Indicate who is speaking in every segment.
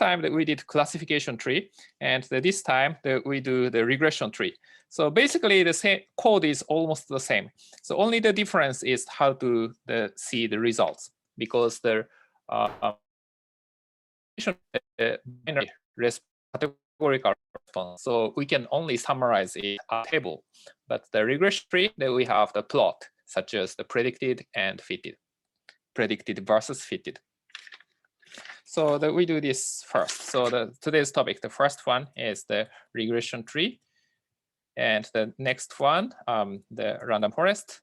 Speaker 1: time that we did classification tree, and this time that we do the regression tree. So basically the same code is almost the same. So only the difference is how to see the results, because the binary categorical response. So we can only summarize it a table, but the regression tree that we have the plot, such as the predicted and fitted, predicted versus fitted. So that we do this first. So today's topic, the first one is the regression tree, and the next one, the random forest,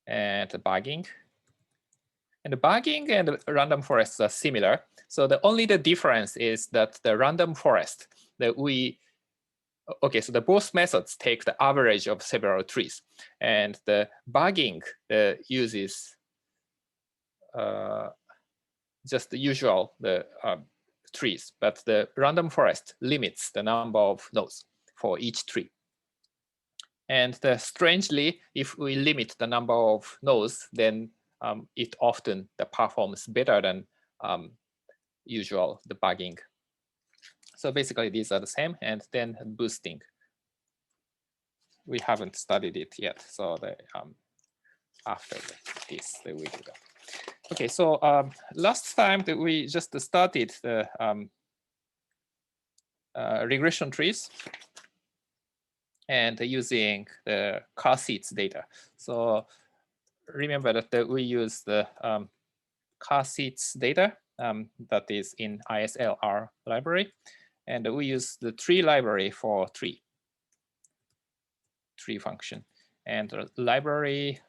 Speaker 1: and the bagging. And the bagging and the random forests are similar. So only the difference is that the random forest that so the both methods take the average of several trees, and the bagging uses just the usual trees, but the random forest limits the number of nodes for each tree. And strangely, if we limit the number of nodes, then it often performs better than usual the bagging. So basically these are the same, and then boosting. We haven't studied it yet, so after this we do that. Okay, so last time that we just started the regression trees and using the car seats data. So remember that we use the car seats data that is in ISLR library, and we use the tree library for tree function, and the library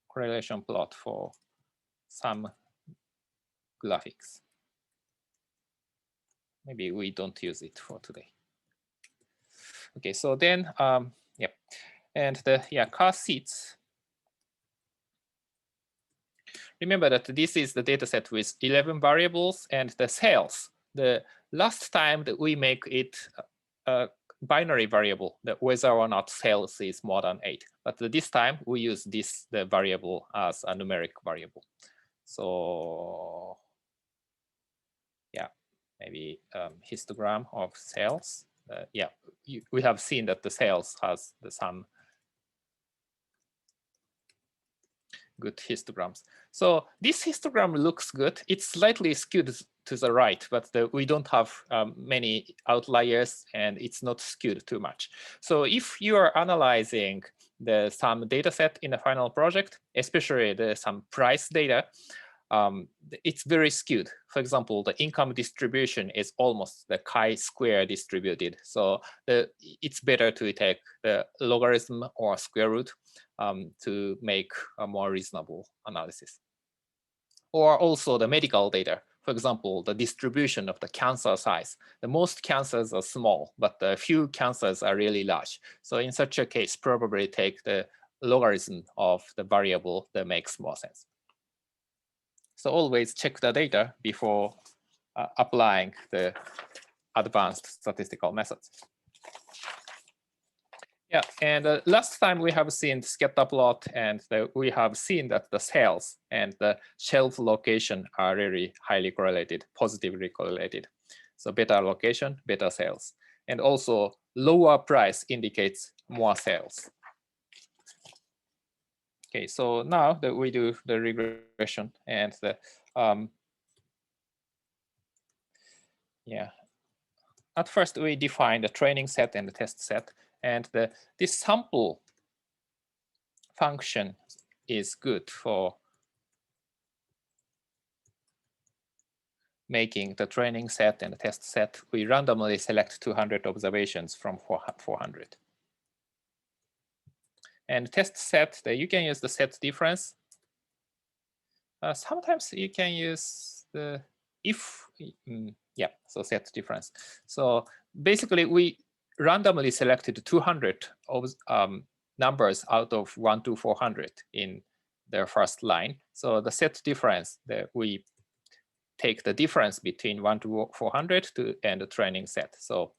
Speaker 1: correlation plot for some graphics. Maybe we don't use it for today. Okay, so then and the car seats. Remember that this is the data set with 11 variables, and the sales. The last time that we make it a binary variable, that whether or not sales is more than 8. But this time we use the variable as a numeric variable. So maybe histogram of sales. We have seen that the sales has some good histograms. So this histogram looks good. It's slightly skewed to the right, but we don't have many outliers, and it's not skewed too much. So if you are analyzing some data set in the final project, especially some price data, it's very skewed. For example, the income distribution is almost the chi-square distributed. So it's better to take the logarithm or square root to make a more reasonable analysis. Or also the medical data. For example, the distribution of the cancer size. The most cancers are small, but a few cancers are really large. So in such a case, probably take the logarithm of the variable that makes more sense. So always check the data before applying the advanced statistical methods. Yeah, and last time we have seen scatter plot, and we have seen that the sales and the shelf location are really highly correlated, positively correlated. So better location, better sales. And also lower price indicates more sales. Okay, so now that we do the regression, and at first we define the training set and the test set, and this sample function is good for making the training set and the test set. We randomly select 200 observations from 400. And test set, you can use the set difference. Sometimes you can use the so set difference. So basically we randomly selected 200 numbers out of 1 to 400 in the first line. So the set difference, we take the difference between 1 to 400 and the training set. So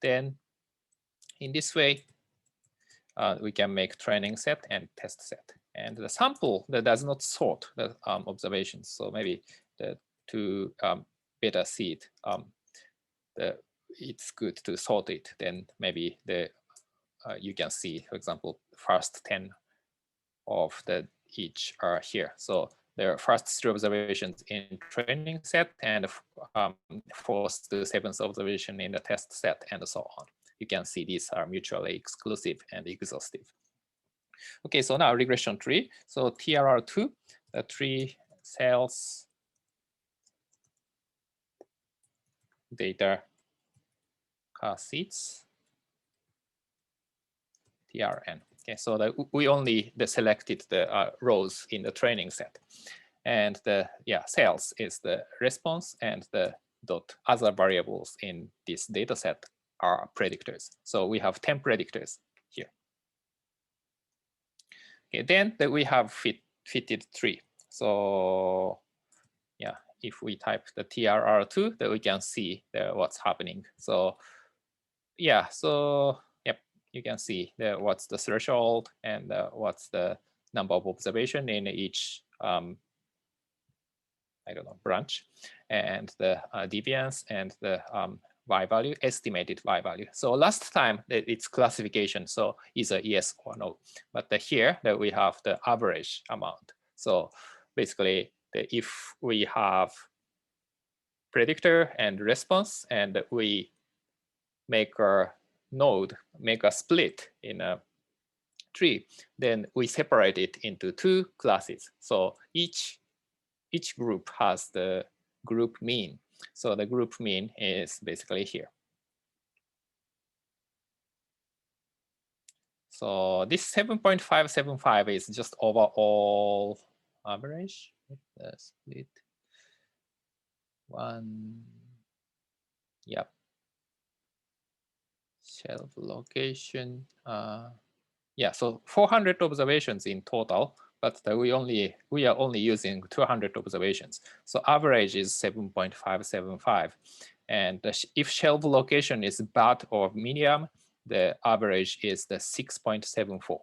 Speaker 1: then in this way, we can make training set and test set. And the sample that does not sort the observations. So maybe to better see it, it's good to sort it. Then maybe you can see, for example, first 10 of the each are here. So there are first 3 observations in training set and 4th to 7th observation in the test set, and so on. You can see these are mutually exclusive and exhaustive. Okay, so now regression tree. So TRR2, the tree cells data car seats, TRN. Okay, so we only selected the rows in the training set, and the cells is the response, and the other variables in this data set are predictors. So we have 10 predictors here. Okay, then we have fitted tree. So yeah, if we type the TRR2, then we can see what's happening. So yeah, so yep, you can see what's the threshold and what's the number of observation in each I don't know, branch, and the deviance and the y value, estimated y value. So last time it's classification, so either yes or no. But here that we have the average amount. So basically, if we have predictor and response, and we make a node, make a split in a tree, then we separate it into 2 classes. So each group has the group mean. So the group mean is basically here. So this 7.575 is just overall average. Let's split 1. Yep. Shelf location. Yeah, so 400 observations in total, but we are only using 200 observations. So average is 7.575. And if shelf location is bad or medium, the average is the 6.74.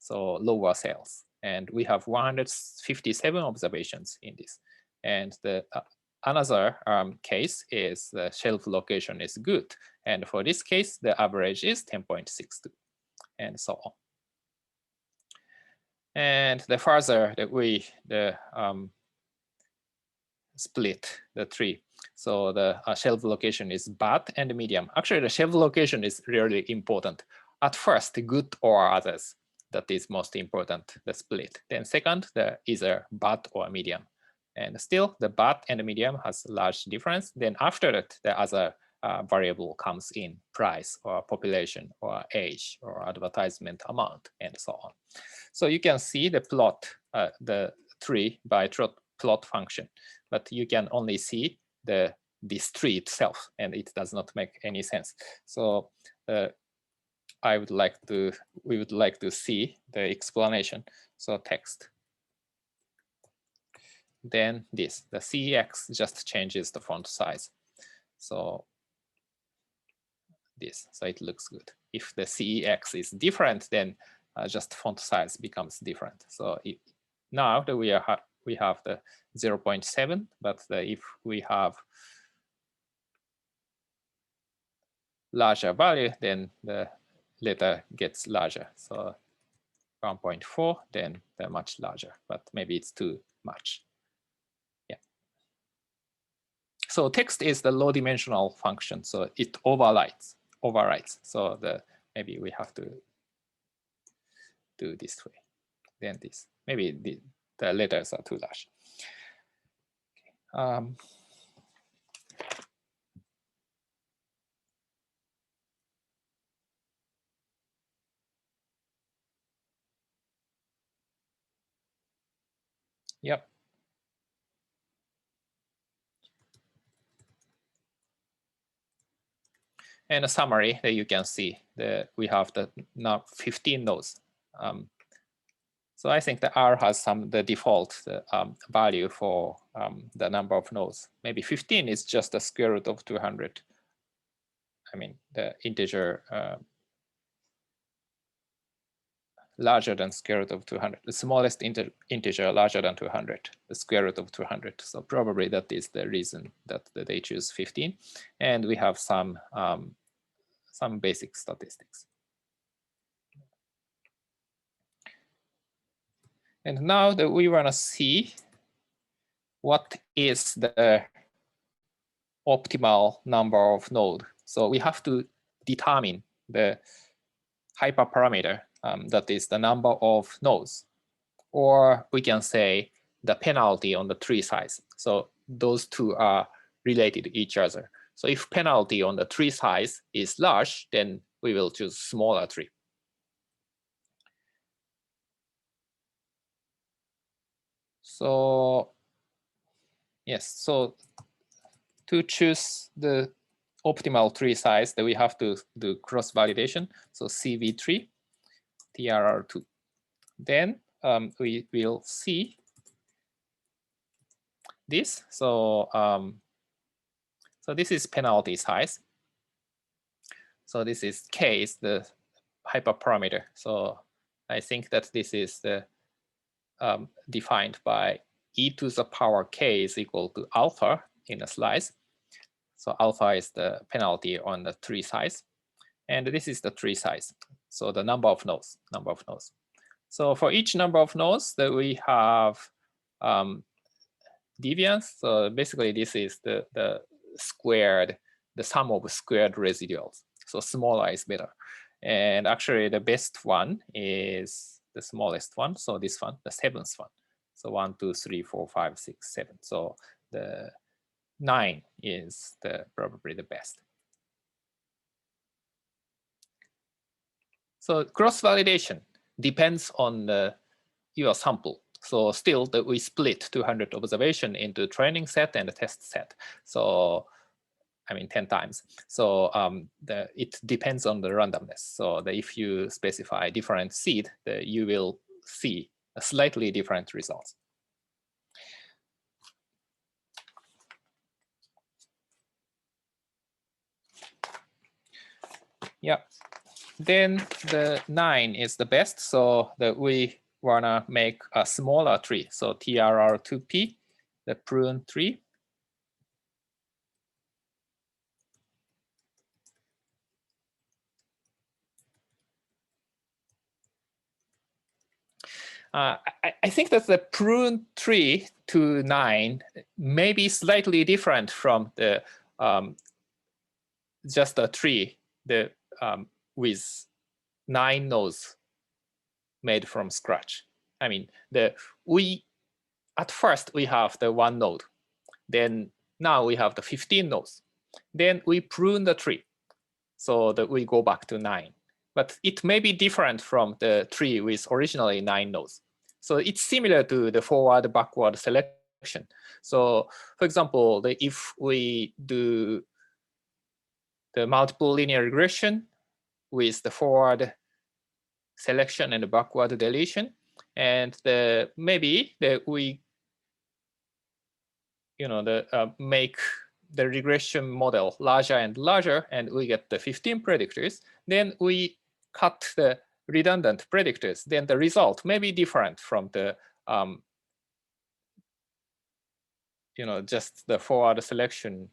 Speaker 1: So lower sales. And we have 157 observations in this. And the another case is the shelf location is good. And for this case, the average is 10.62, and so on. And the further that we split the tree, so the shelf location is bad and medium. Actually, the shelf location is really important. At first, good or others, that is most important, the split. Then second, the either bad or medium. And still, the bad and medium has large difference. Then after that, the other variable comes in, price or population or age or advertisement amount, and so on. So you can see the plot, the tree by plot function, but you can only see this tree itself, and it does not make any sense. So we would like to see the explanation. So text. Then this, the CEX just changes the font size. So this, so it looks good. If the CEX is different, then just font size becomes different. So now that we have the 0.7, but if we have larger value, then the letter gets larger. So 1.4, then they're much larger, but maybe it's too much. Yeah. So text is the low dimensional function, so it overrides. So maybe we have to do this way. Then this. Maybe the letters are too large. Yep. And a summary that you can see we have now 15 nodes. So I think the R has the default value for the number of nodes. Maybe 15 is just the square root of 200. I mean, the integer larger than square root of 200. The smallest integer larger than 200, the square root of 200. So probably that is the reason that they choose 15. And we have some basic statistics. And now that we want to see what is the optimal number of nodes. So we have to determine the hyperparameter, that is the number of nodes. Or we can say the penalty on the tree size. So those two are related to each other. So if penalty on the tree size is large, then we will choose smaller tree. So yes, so to choose the optimal tree size, that we have to do cross validation. So CV3, TRR2. Then we will see this. So so this is penalty size. So this is K is the hyperparameter. So I think that this is the defined by e to the power K is equal to alpha in a slice. So alpha is the penalty on the tree size. And this is the tree size. So the number of nodes. So for each number of nodes that we have deviance. So basically this is the sum of squared residuals. So smaller is better. And actually the best one is the smallest one. So this one, the seventh one. So 1, 2, 3, 4, 5, 6, 7. So the 9 is probably the best. So cross validation depends on your sample. So still that we split 200 observation into training set and a test set. So I mean 10 times. So it depends on the randomness. So if you specify different seed, you will see a slightly different results. Yeah. Then the 9 is the best. So we wanna make a smaller tree. So TRR2P, the prune tree. I think that the prune tree to 9 may be slightly different from the just a tree with 9 nodes made from scratch. I mean, at first we have the 1 node. Then now we have the 15 nodes. Then we prune the tree so that we go back to 9. But it may be different from the tree with originally 9 nodes. So it's similar to the forward-backward selection. So for example, if we do the multiple linear regression with the forward selection and the backward deletion, and maybe we make the regression model larger and larger, and we get the 15 predictors, then we cut the redundant predictors, then the result may be different from the just the forward selection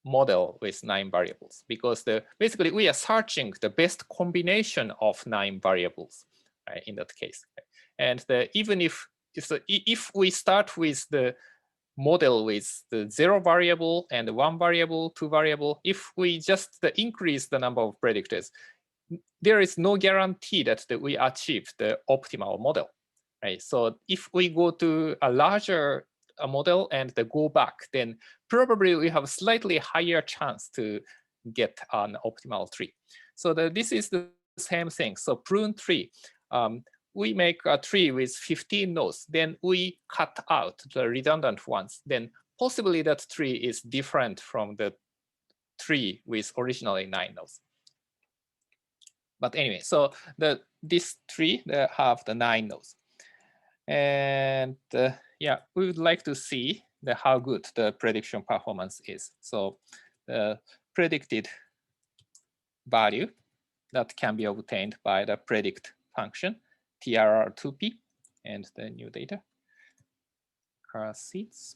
Speaker 1: model with 9 variables, because basically we are searching the best combination of 9 variables, right, in that case. And even if we start with the model with the 0 variable and 1 variable, 2 variable, if we just increase the number of predictors, there is no guarantee that we achieve the optimal model, right? So if we go to a larger model and go back, then probably we have a slightly higher chance to get an optimal tree. So this is the same thing. So prune tree, we make a tree with 15 nodes, then we cut out the redundant ones, then possibly that tree is different from the tree with originally 9 nodes. But anyway, so this tree have the 9 nodes. And yeah, we would like to see how good the prediction performance is. So the predicted value that can be obtained by the predict function TRR2P and the new data. Car seats.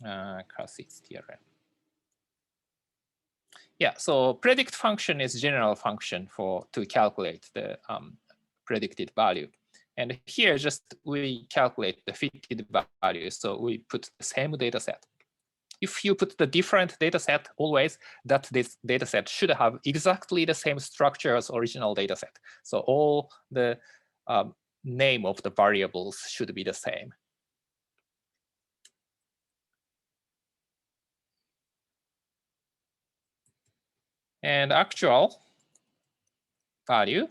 Speaker 1: Car seats TRN. Yeah, so predict function is general function to calculate the predicted value. And here just we calculate the fitted value. So we put the same data set. If you put the different data set always, this data set should have exactly the same structure as original data set. So all the name of the variables should be the same. And actual value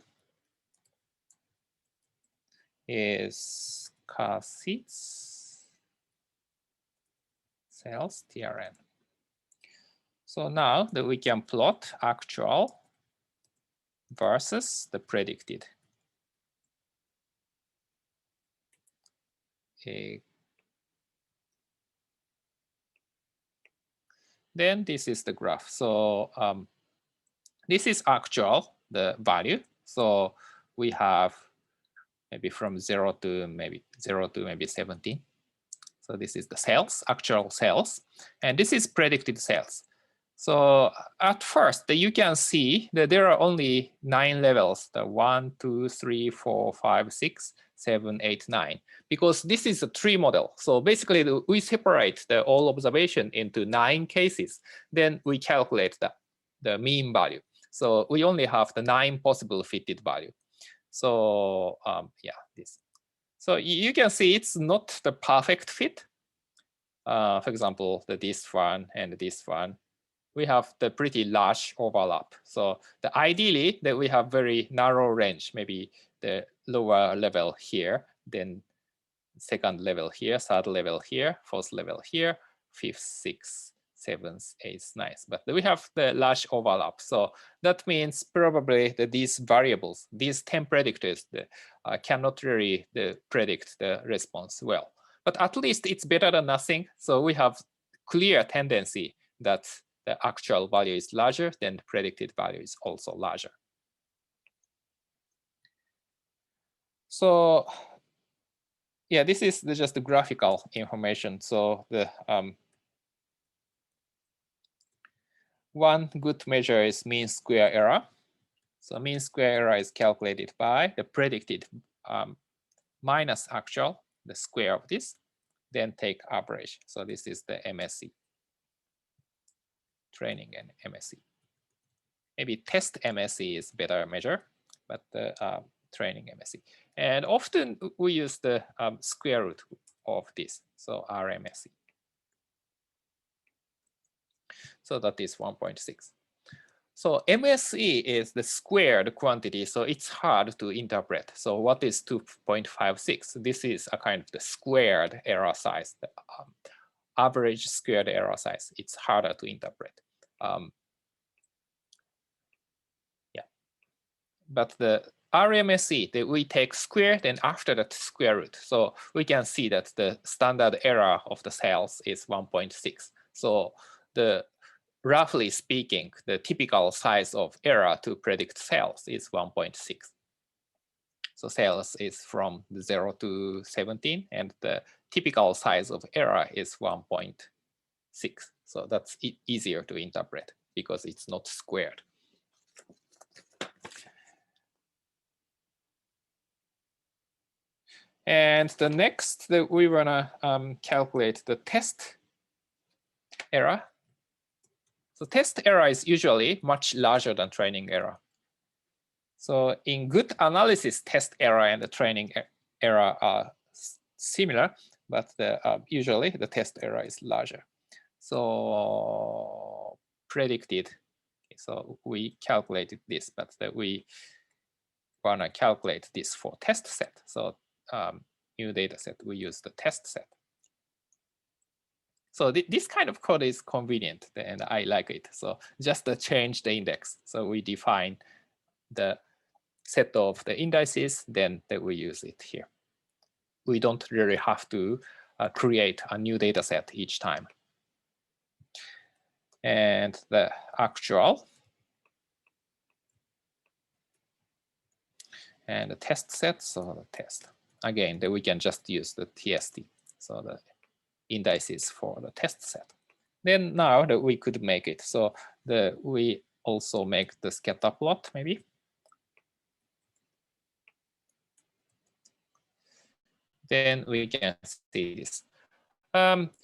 Speaker 1: is car seats sales TRN. So now that we can plot actual versus the predicted. Then this is the graph. So this is actual, the value. So we have maybe from 0 to maybe 17. So this is the sales, actual sales. And this is predicted sales. So at first, you can see that there are only 9 levels, the 1, 2, 3, 4, 5, 6, 7, 8, 9, because this is a tree model. So basically, we separate the all observation into 9 cases. Then we calculate the mean value. So we only have the 9 possible fitted value. So yeah, this. So you can see it's not the perfect fit. For example, this one and this one, we have the pretty large overlap. So ideally that we have very narrow range, maybe the lower level here, then second level here, third level here, fourth level here, fifth, sixth, seventh, eighth, ninth. But we have the large overlap. So that means probably that these variables, these 10 predictors, cannot really predict the response well. But at least it's better than nothing. So we have clear tendency that the actual value is larger, then the predicted value is also larger. So yeah, this is just the graphical information. So the one good measure is mean square error. So mean square error is calculated by the predicted minus actual, the square of this, then take average. So this is the MSE, training and MSE. Maybe test MSE is better measure, but the training MSE. And often we use the square root of this, so RMSE. So that is 1.6. So MSE is the squared quantity, so it's hard to interpret. So what is 2.56? This is a kind of the squared error size, the average squared error size. It's harder to interpret. Yeah, but the RMSE, we take squared and after that square root. So we can see that the standard error of the cells is 1.6. So roughly speaking, the typical size of error to predict cells is 1.6. So cells is from 0 to 17, and the typical size of error is 1.6. So that's easier to interpret because it's not squared. And the next that we wanna calculate the test error. So test error is usually much larger than training error. So in good analysis, test error and the training error are similar, but usually the test error is larger. So predicted, so we calculated this, but we wanna calculate this for test set. So new data set, we use the test set. So this kind of code is convenient and I like it. So just change the index. So we define the set of the indices, then that we use it here. We don't really have to create a new data set each time. And the actual and the test set, so the test. Again, we can just use the TST, so the indices for the test set. Then now that we could make it, so we also make the scatter plot maybe. Then we can see this.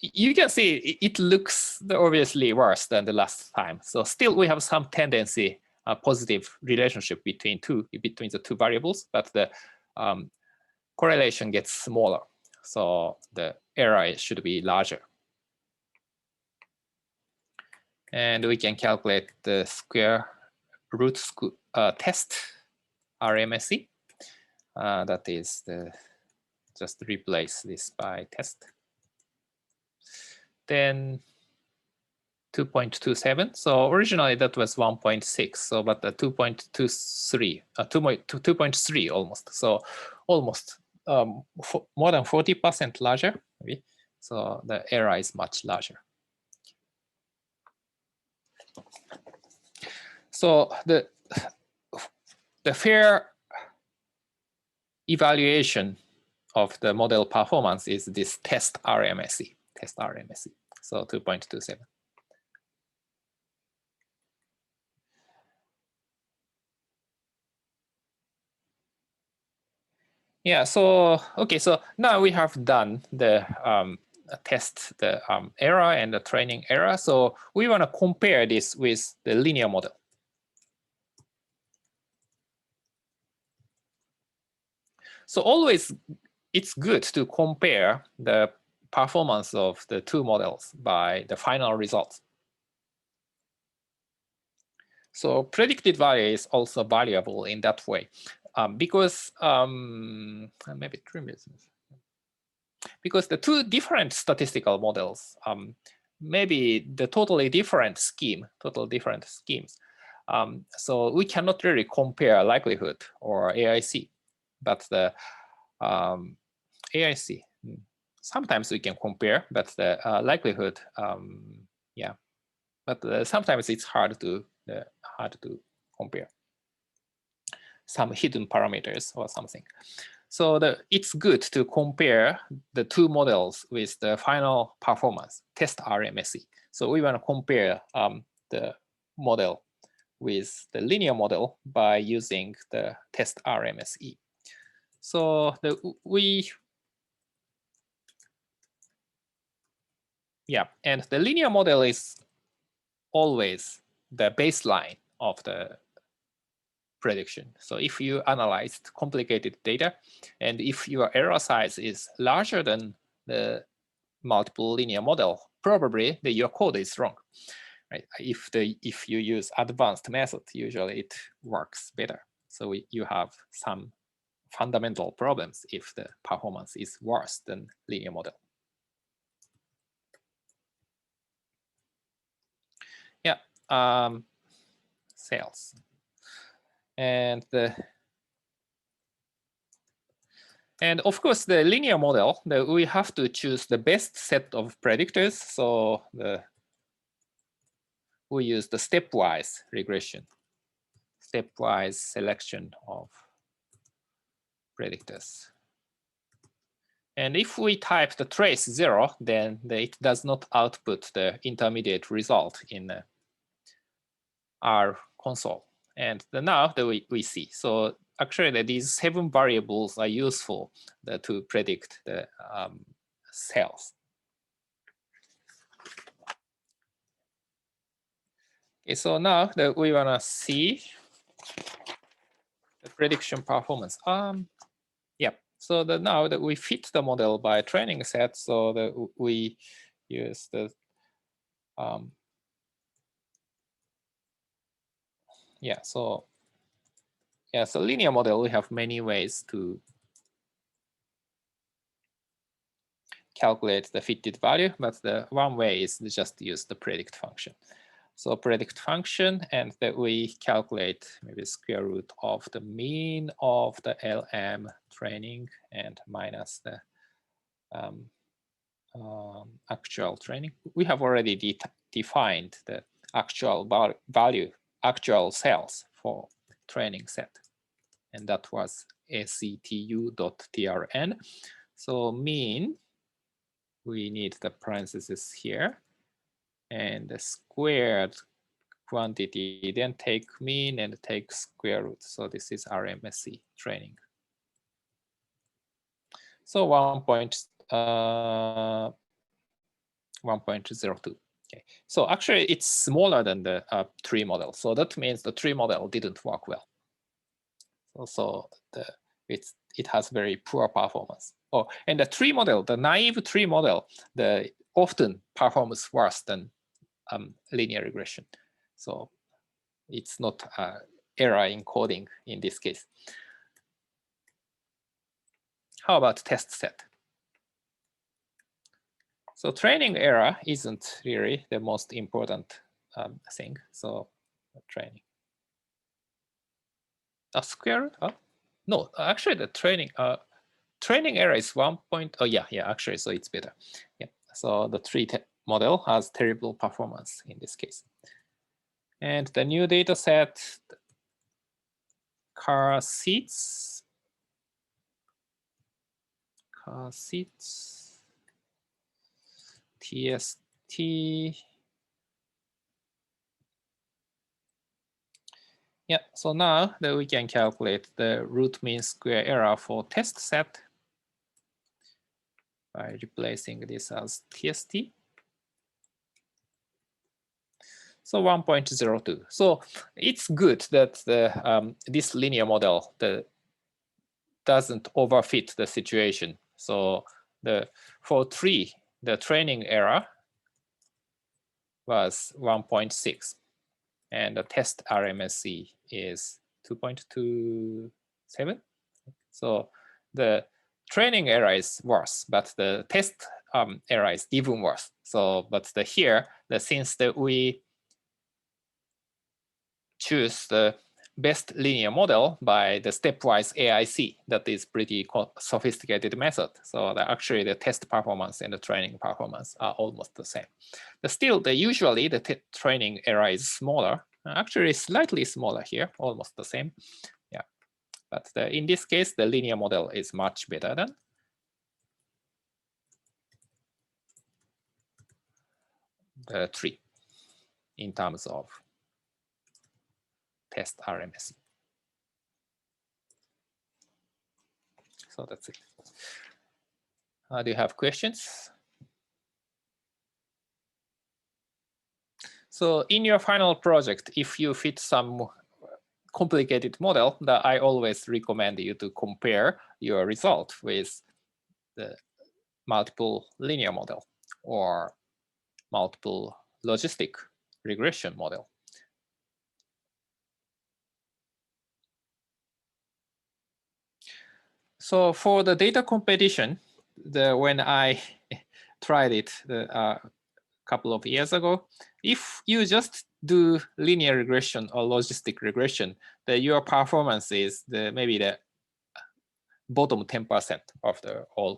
Speaker 1: You can see it looks obviously worse than the last time. So still we have some tendency, positive relationship between the two variables, but the correlation gets smaller. So the error should be larger. And we can calculate the square root test RMSE. That is just replace this by test. Then 2.27. So originally that was 1.6. So but the 2.23, 2.3 almost. So almost more than 40% larger. Maybe. So the error is much larger. So the fair evaluation of the model performance is this test RMSE. So 2.27. Yeah, so okay, so now we have done the test, the error and the training error. So we want to compare this with the linear model. So always it's good to compare the performance of the two models by the final results. So predicted value is also valuable in that way, because maybe 3 minutes. Because the two different statistical models, maybe the totally different schemes. So we cannot really compare likelihood or AIC, but the AIC, sometimes we can compare, but the likelihood, yeah, but sometimes it's hard to compare some hidden parameters or something. So it's good to compare the two models with the final performance, test RMSE. So we want to compare the model with the linear model by using the test RMSE. So and the linear model is always the baseline of the prediction. So if you analyzed complicated data, and if your error size is larger than the multiple linear model, probably your code is wrong. Right? If you use advanced method, usually it works better. So you have some fundamental problems if the performance is worse than linear model. Yeah, sales. And of course, the linear model, we have to choose the best set of predictors. So we use the stepwise regression, stepwise selection of predictors. And if we type the trace 0, then it does not output the intermediate result in our console. And now that we see. So actually, these 7 variables are useful to predict the cells. Okay, so now that we want to see the prediction performance. Yeah, so now that we fit the model by training set, so that we use the so linear model, we have many ways to calculate the fitted value, but the one way is just use the predict function. So predict function, and that we calculate maybe square root of the mean of the LM training and minus the actual training. We have already defined the actual value, actual cells for training set. and that was actu.trn. So mean, we need the parentheses here, and the squared quantity, then take mean and take square root. So this is RMSE training. So 1.02. Okay. So actually it's smaller than the tree model. So that means the tree model didn't work well. So it has very poor performance. Oh, and the tree model, the naive tree model, often performs worse than linear regression. So it's not error in coding in this case. How about test set? So training error isn't really the most important thing. So training. A square root? No, actually the training error is 1 point. Oh yeah, actually, so it's better. Yeah, so the tree model has terrible performance in this case. And the new data set, car seats, TST. Yeah, so now that we can calculate the root mean square error for test set by replacing this as TST. So 1.02. So it's good that this linear model doesn't overfit the situation. So for tree, the training error was 1.6, and the test RMSE is 2.27. So the training error is worse, but the test error is even worse. So, but here, since we choose the best linear model by the stepwise AIC, that is pretty sophisticated method. So actually the test performance and the training performance are almost the same. But still, usually the training error is smaller. Actually, slightly smaller here, almost the same. Yeah, but in this case, the linear model is much better than the tree in terms of test RMS. So that's it. Do you have questions? So in your final project, if you fit some complicated model, that I always recommend you to compare your result with the multiple linear model or multiple logistic regression model. So for the data competition, when I tried it a couple of years ago, if you just do linear regression or logistic regression, your performance is maybe the bottom 10% of the all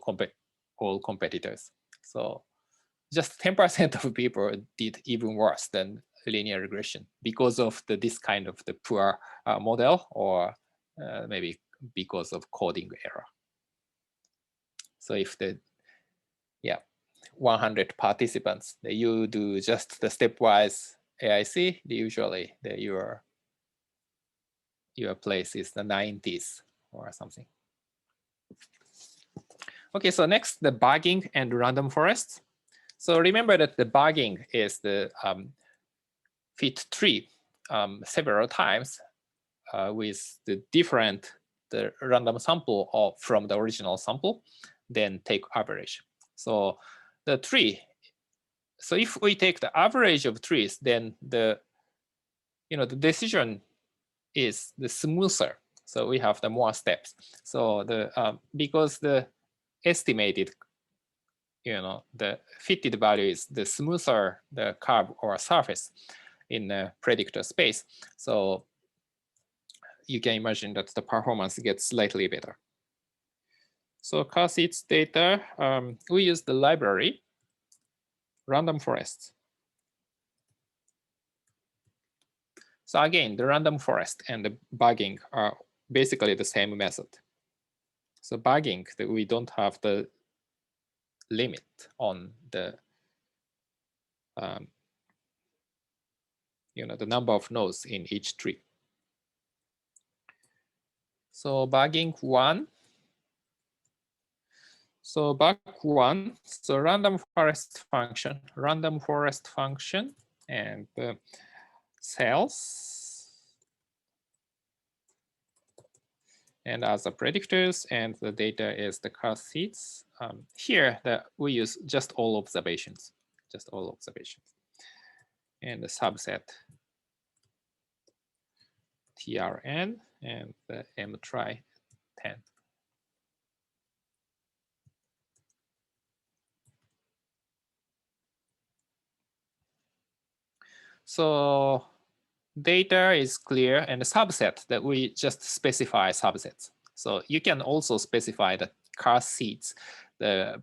Speaker 1: competitors. So just 10% of people did even worse than linear regression because of this kind of the poor model, or maybe because of coding error. So if 100 participants, you do just the stepwise AIC, usually your place is the 90s or something. Okay, so next, the bugging and random forests. So remember that the bugging is the fit tree several times with the random sample from the original sample, then take average. So the tree, so if we take the average of trees, then the decision is the smoother. So we have the more steps. So because the estimated, the fitted value is the smoother the curve or surface in the predictor space. So you can imagine that the performance gets slightly better. So car seats data, we use the library, random forests. So again, the random forest and the bugging are basically the same method. So bugging, that we don't have the limit on the the number of nodes in each tree. So bugging 1. So bug 1, so random forest function, and cells and as the predictors, and the data is the car seats. Here we use just all observations, and the subset TRN and the M try 10. So data is clear, and the subset that we just specify subsets. So you can also specify the car seats, the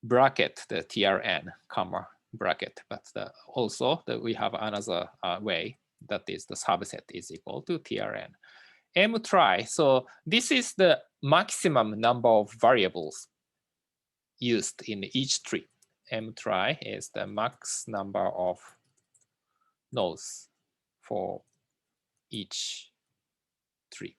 Speaker 1: bracket, the TRN, comma bracket, but also that we have another way, that is the subset is equal to TRN. M try, so this is the maximum number of variables used in each tree. M try is the max number of nodes for each tree.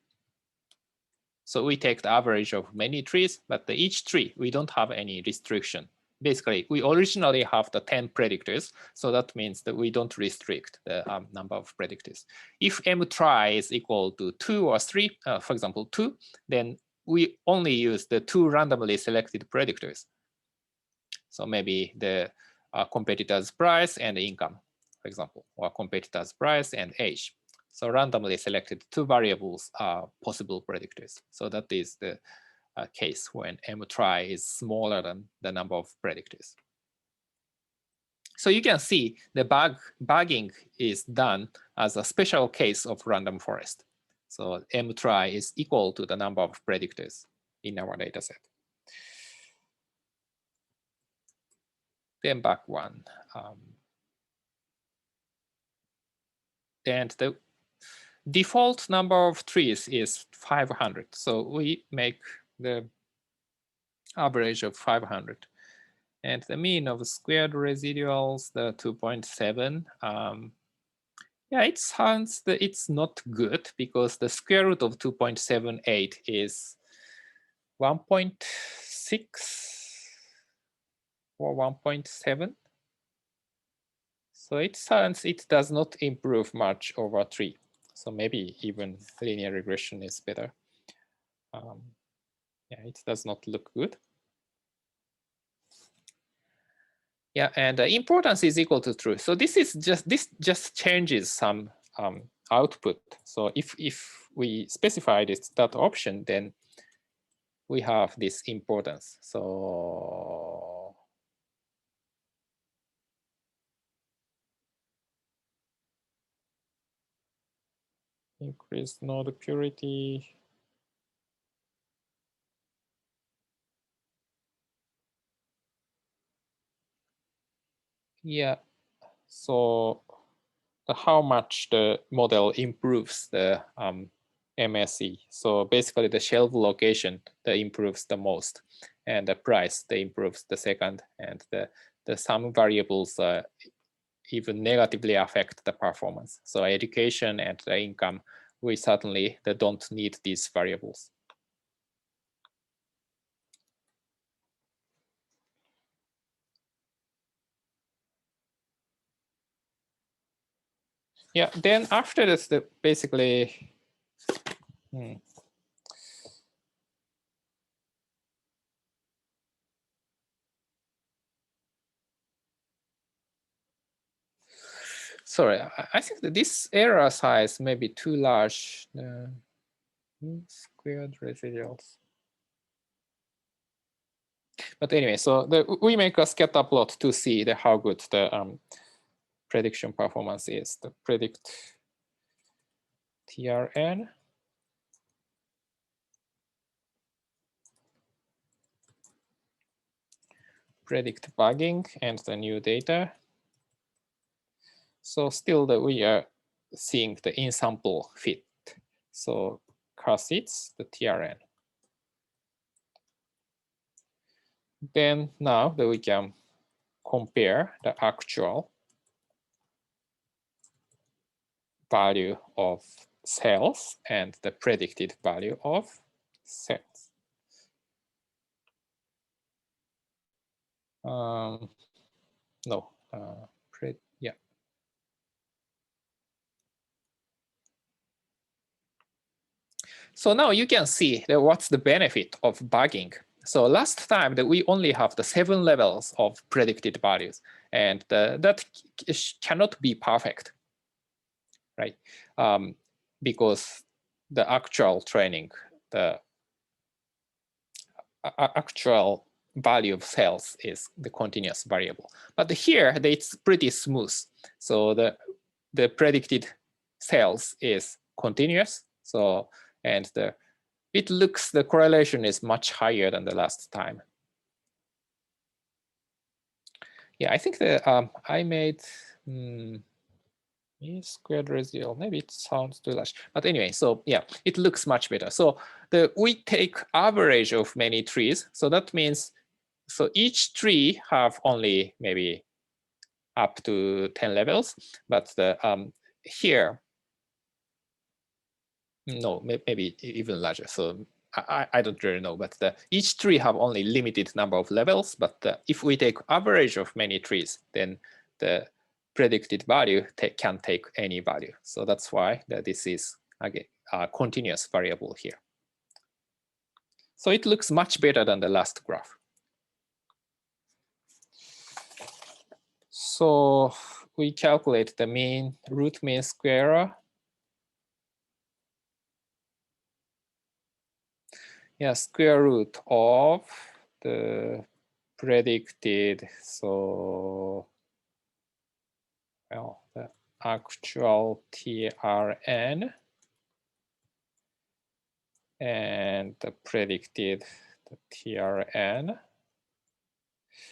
Speaker 1: So we take the average of many trees, but each tree, we don't have any restriction. Basically, we originally have the 10 predictors, so that means that we don't restrict the number of predictors. If M try is equal to 2 or 3, for example, 2, then we only use the 2 randomly selected predictors. So maybe the competitor's price and income, for example, or competitor's price and age. So randomly selected 2 variables are possible predictors. So that is the case when M try is smaller than the number of predictors. So you can see the bugging is done as a special case of random forest. So M try is equal to the number of predictors in our data set. Then bug 1. And the default number of trees is 500. So we make the average of 500. And the mean of squared residuals, the 2.7. Yeah, it sounds that it's not good because the square root of 2.78 is 1.6 or 1.7. So it sounds it does not improve much over 3. So maybe even linear regression is better. Yeah, it does not look good. Yeah, and importance is equal to true. So this just changes some output. So if we specify that option, then we have this importance. So increased node purity. Yeah, so how much the model improves the MSE. So basically the shelf location that improves the most, and the price that improves the second, and the some variables even negatively affect the performance. So education and the income, we certainly don't need these variables. Yeah, then after this, basically, sorry, I think that this error size may be too large. Squared residuals. But anyway, so we make a scatter plot to see how good the prediction performance is. The predict TRN. Predict bugging and the new data. So still we are seeing the in-sample fit. So because it's the TRN. Then now that we can compare the actual value of cells and the predicted value of cells. Yeah. So now you can see that what's the benefit of bugging. So last time that we only have the 7 levels of predicted values, and that cannot be perfect, right? Because the actual training, the actual value of cells is the continuous variable. But here it's pretty smooth. So the predicted cells is continuous. So and it looks the correlation is much higher than the last time. Yeah, I think that I made squared residual. Maybe it sounds too large, but anyway. So yeah, it looks much better. So we take average of many trees. So that means so each tree have only maybe up to 10 levels, but here no, maybe even larger. So I don't really know, but each tree have only limited number of levels. But if we take average of many trees, then the predicted value can take any value. So that's why this is again a continuous variable here. So it looks much better than the last graph. So we calculate the mean, root mean square error. Yeah, square root of the predicted, so well, the actual TRN and the predicted TRN.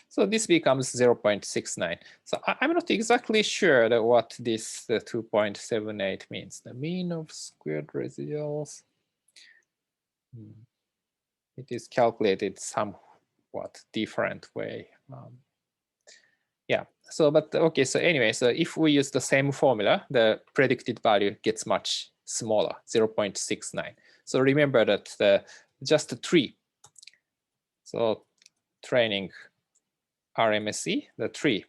Speaker 1: So this becomes 0.69. So I'm not exactly sure that what this 2.78 means. The mean of squared residuals. It is calculated somewhat different way. Yeah, so but okay, so anyway, so if we use the same formula, the predicted value gets much smaller, 0.69. So remember that just a tree. So training RMSE, the tree,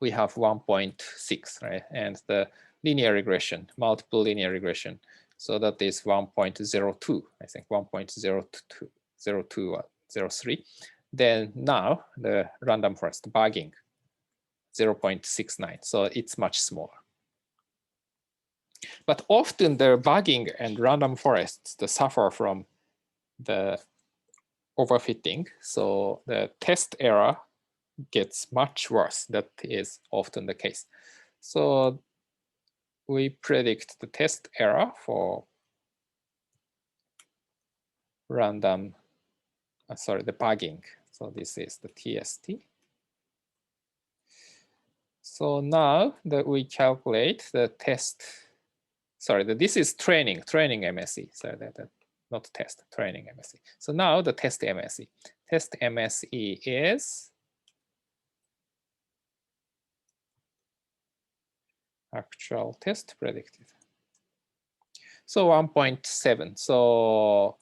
Speaker 1: we have 1.6, right? And the linear regression, multiple linear regression, so that is 1.02, I think 1.0203. Then now the random forest bugging, 0.69, so it's much smaller. But often the bugging and random forests suffer from the overfitting, so the test error gets much worse. That is often the case. So we predict the test error for random, the bugging. So this is the TST. So now that we calculate the test, this is training MSE. So that not test, training MSE. So now the test MSE. Test MSE is actual test predicted. So 1.7. So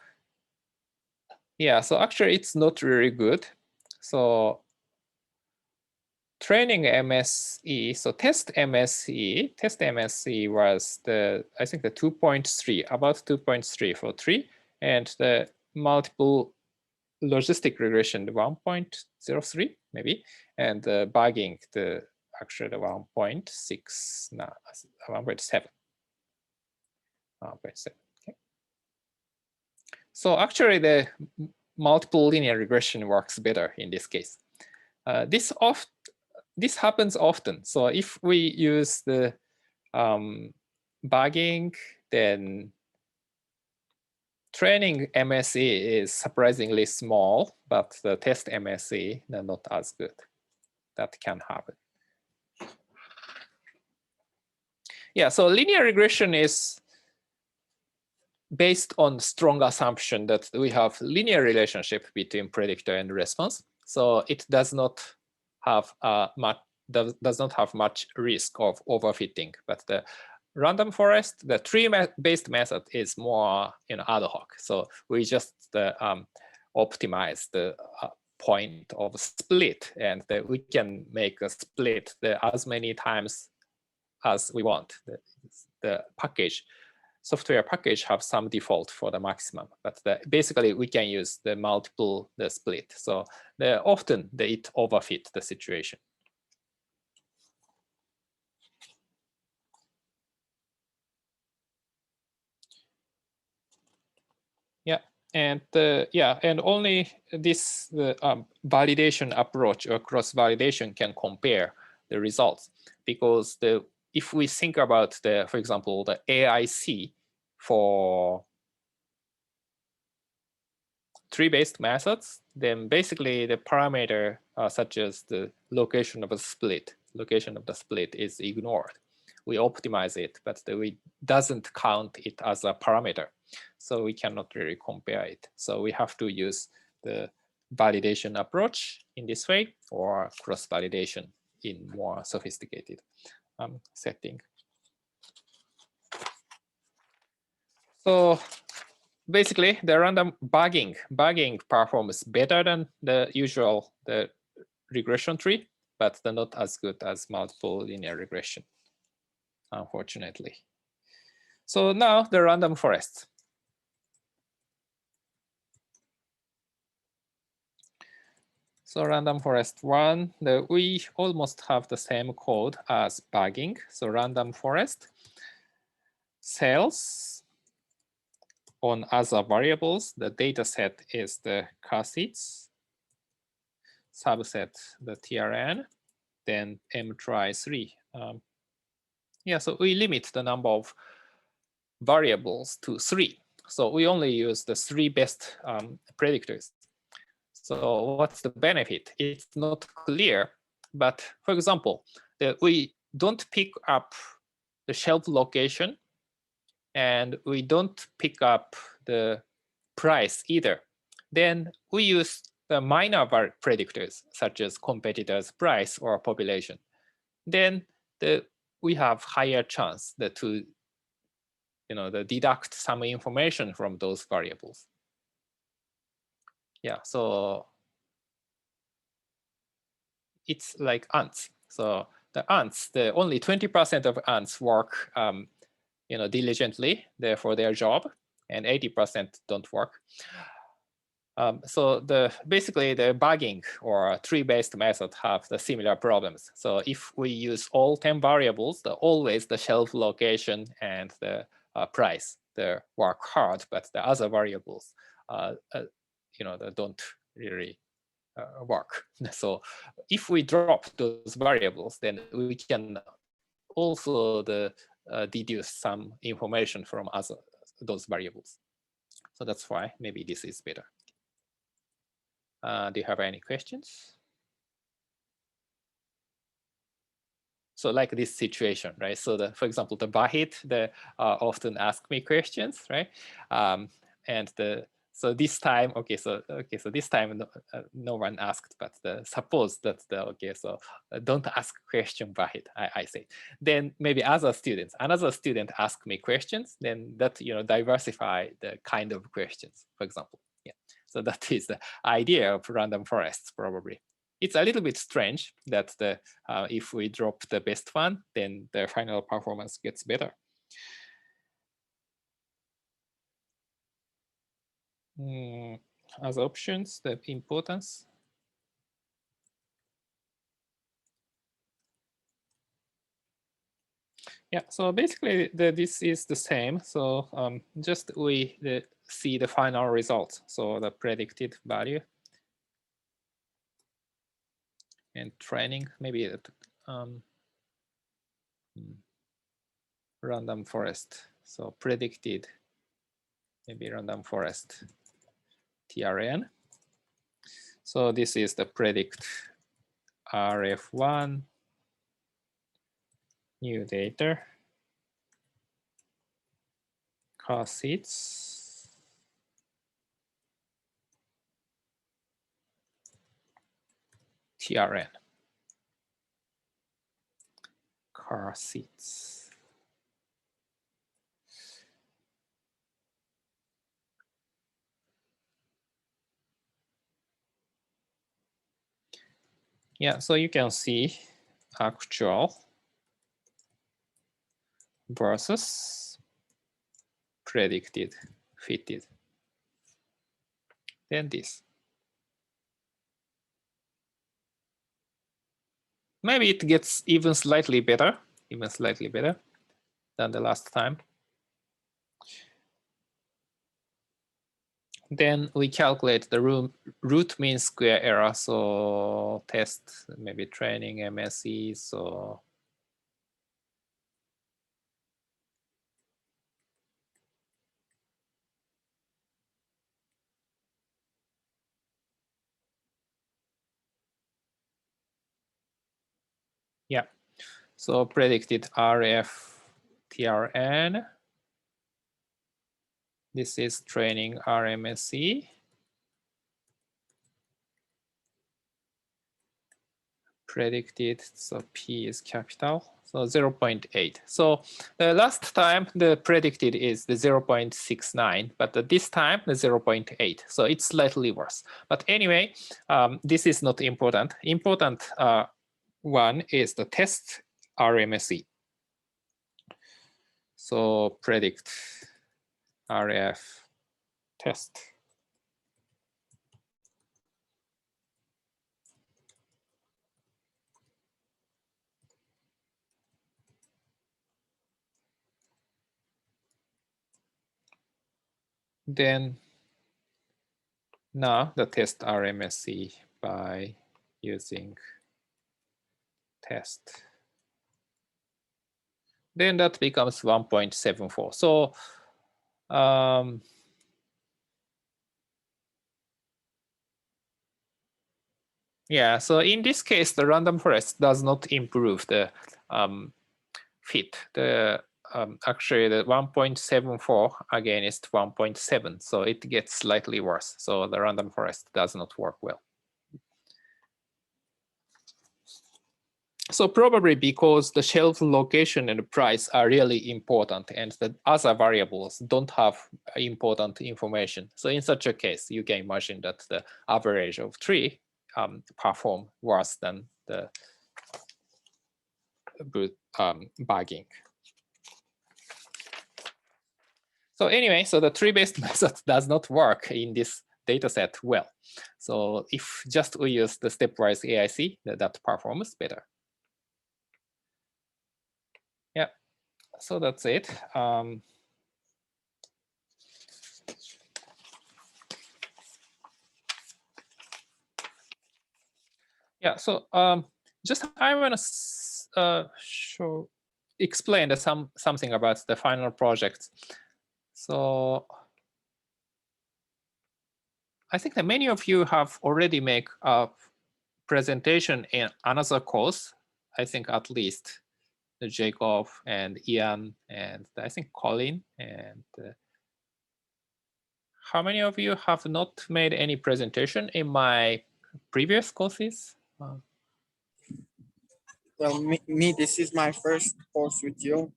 Speaker 1: yeah, so actually it's not really good. So training MSE, so test MSE was I think the 2.3, about 2.3 for tree, and the multiple logistic regression, the 1.03 maybe, and the bugging, actually the 1.6, no, 1.7. 1.7. Okay. So actually the multiple linear regression works better in this case. This happens often. So if we use the bugging, then training MSE is surprisingly small, but the test MSE are not as good. That can happen. Yeah, so linear regression is based on strong assumption that we have linear relationship between predictor and response. So it does not have does not have much risk of overfitting. But the random forest, the tree-based method is more ad hoc. So we just optimize the point of split, and we can make a split as many times as we want. The package, software package have some default for the maximum, but basically we can use the multiple split. So often it overfit the situation. Yeah, and and only this validation approach or cross validation can compare the results, because if we think about for example, the AIC for tree-based methods, then basically the parameter such as the location of the split is ignored. We optimize it, but we doesn't count it as a parameter. So we cannot really compare it. So we have to use the validation approach in this way, or cross-validation in more sophisticated setting. So basically, the random bugging performs better than the usual regression tree, but they're not as good as multiple linear regression, unfortunately. So now the random forest. So random forest 1, we almost have the same code as bugging. So random forest cells on other variables. The data set is the cassettes, subset the TRN, then M try 3. Yeah, so we limit the number of variables to 3. So we only use the 3 best predictors. So what's the benefit? It's not clear, but for example, we don't pick up the shelf location, and we don't pick up the price either. Then we use the minor predictors, such as competitors' price or population. Then we have higher chance to deduct some information from those variables. Yeah, so it's like ants. So the ants, only 20% of ants work diligently for their job, and 80% don't work. So basically the bugging or tree-based method have the similar problems. So if we use all 10 variables, always the shelf location and the price, they work hard, but the other variables, they don't really work. So if we drop those variables, then we can also deduce some information from those variables. So that's why maybe this is better. Do you have any questions? So like this situation, right? So for example, the Bahit, they often ask me questions, right? So this time, so this time no one asked, but suppose that don't ask question, Bahit, I say. Then maybe another student ask me questions, then that diversify the kind of questions, for example. Yeah. So that is the idea of random forests, probably. It's a little bit strange that if we drop the best one, then the final performance gets better. As options, the importance. Yeah, so basically this is the same. So just we see the final result. So the predicted value and training, maybe random forest. So predicted, maybe random forest TRN. So this is the predict RF1 new data car seats. TRN. Car seats. Yeah, so you can see actual versus predicted fitted. Then this. Maybe it gets even slightly better than the last time. Then we calculate the root mean square error. So test maybe training MSE. So yeah, so predicted RF TRN. This is training RMSE. Predicted, so P is capital, so 0.8. So last time the predicted is the 0.69, but this time the 0.8. So it's slightly worse. But anyway, this is not important. Important one is the test RMSE. So predict RF test. Then now the test RMSE by using test. Then that becomes 1.74. So yeah, so in this case, the random forest does not improve the fit. The actually the 1.74 against 1.7, so it gets slightly worse. So the random forest does not work well. So probably because the shelf location and the price are really important and the other variables don't have important information. So in such a case, you can imagine that the average of 3 perform worse than the bagging. So anyway, so the tree-based method does not work in this data set well. So if just we use the stepwise AIC, that performs better. Yeah, so that's it. Yeah, so just I want to explain something about the final project. So I think that many of you have already made a presentation in another course. I think at least Jacob and Ian and I think Colin. And how many of you have not made any presentation in my previous courses?
Speaker 2: Well, me, this is my first course with you.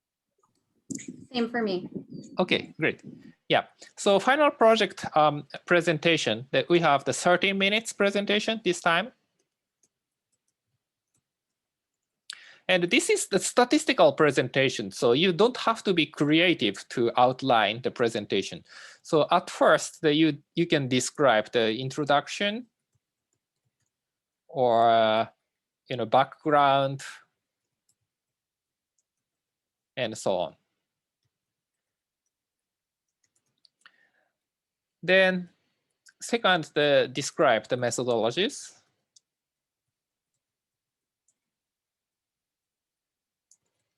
Speaker 3: Same for me.
Speaker 1: Okay, great. Yeah, so final project presentation that we have the 30 minutes presentation this time. And this is the statistical presentation. So you don't have to be creative to outline the presentation. So at first, you can describe the introduction or background and so on. Then second, describe the methodologies.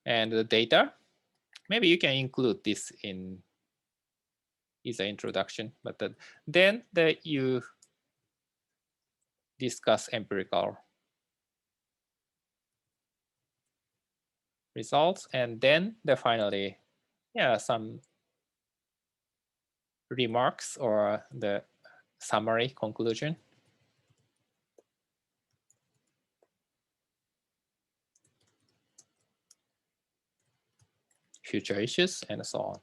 Speaker 1: And the data. Maybe you can include this in the introduction, but then you discuss empirical results, and then finally, yeah, some remarks or the summary conclusion? Future issues and so on.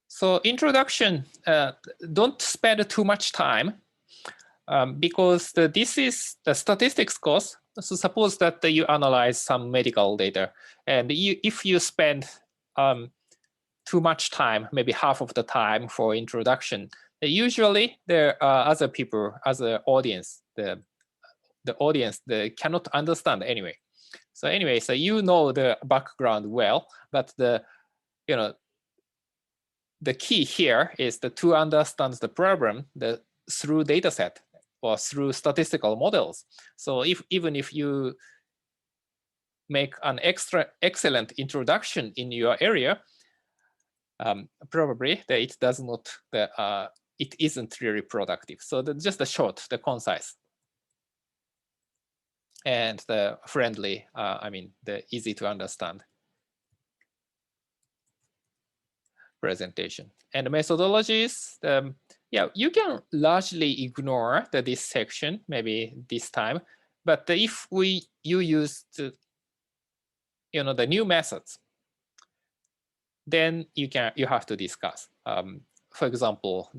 Speaker 1: So introduction, don't spend too much time because this is the statistics course. So suppose that you analyze some medical data, and if you spend too much time, maybe half of the time for introduction, usually there are other people, other audience, the audience they cannot understand anyway. So anyway, so you know the background well, but the key here is to understand the problem through data set or through statistical models. So even if you make an excellent introduction in your area, probably it does not, it isn't really productive. So just the short, the concise, and the friendly, I mean, the easy to understand presentation. And methodologies, yeah, you can largely ignore this section, maybe this time. But if you use the new methods, then you have to discuss. For example,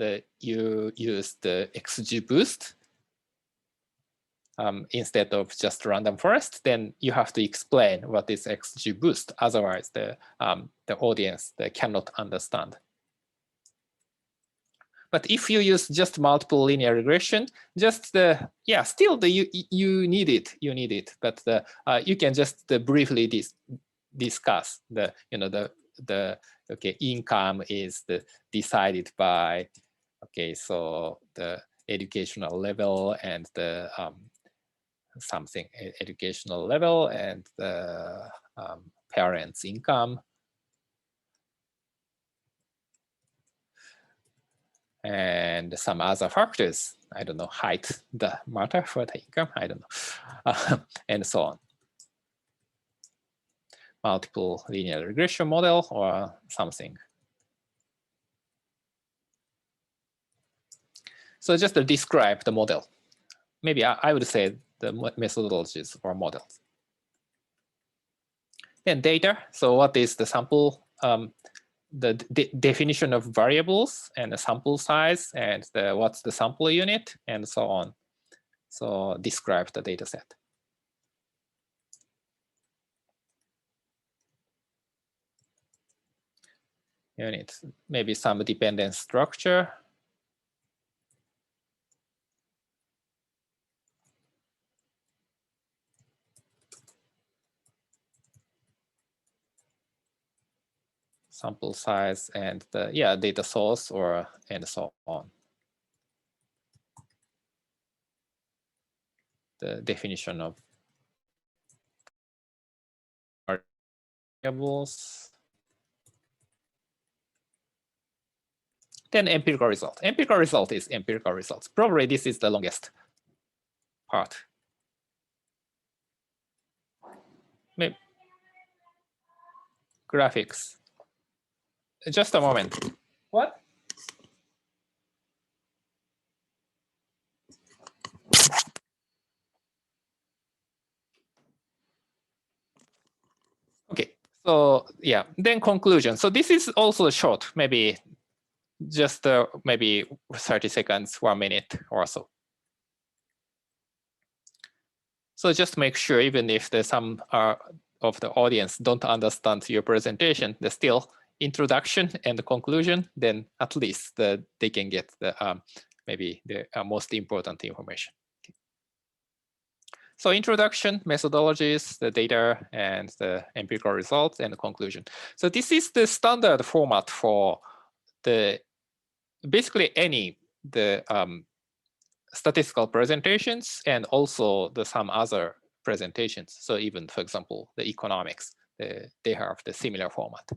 Speaker 1: you use the XGBoost instead of just random forest, then you have to explain what is XGBoost. Otherwise, the audience they cannot understand. But if you use just multiple linear regression, just still you need it. But you can just briefly discuss okay, income is decided by so the educational level and the something educational level and the parents' income. And some other factors, I don't know, height, the matter for the income, I don't know, and so on. Multiple linear regression model or something. So just to describe the model, maybe I would say the methodologies or models. Then data, so what is the sample, the definition of variables and the sample size and what's the sample unit and so on. So describe the data set. Unit, maybe some dependent structure. Sample size and the data source and so on. The definition of variables. Then empirical result. Empirical result is empirical results. Probably this is the longest part. Maybe graphics. Just a moment. What? Okay, so yeah, then conclusion. So this is also short, maybe just maybe 30 seconds, 1 minute or so. So just make sure, even if there's some of the audience don't understand your presentation, there's still introduction and the conclusion, then at least they can get the maybe the most important information. Okay. So introduction, methodologies, the data, and the empirical results, and the conclusion. So this is the standard format for the basically any statistical presentations and also some other presentations. So even, for example, the economics, they have the similar format.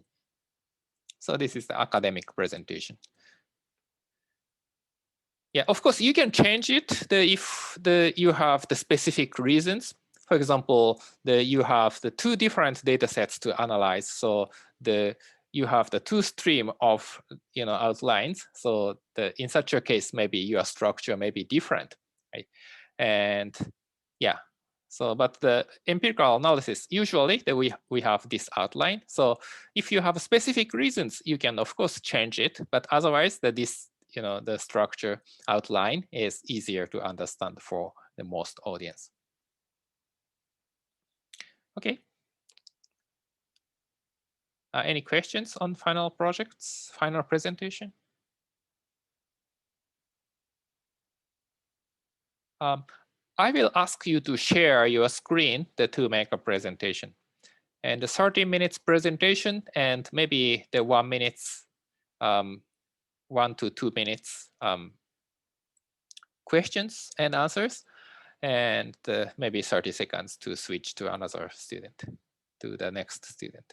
Speaker 1: So this is the academic presentation. Yeah, of course, you can change it if you have the specific reasons. For example, you have the 2 different data sets to analyze. So you have the two stream of outlines. So in such a case, maybe your structure may be different, right? And yeah, so but the empirical analysis usually that we have this outline. So if you have specific reasons, you can of course change it, but otherwise this the structure outline is easier to understand for the most audience. Okay. Any questions on final projects, final presentation? I will ask you to share your screen to make a presentation. And the 30 minutes presentation and maybe the 1 minute, 1 to 2 minutes questions and answers, and maybe 30 seconds to switch to another student, to the next student.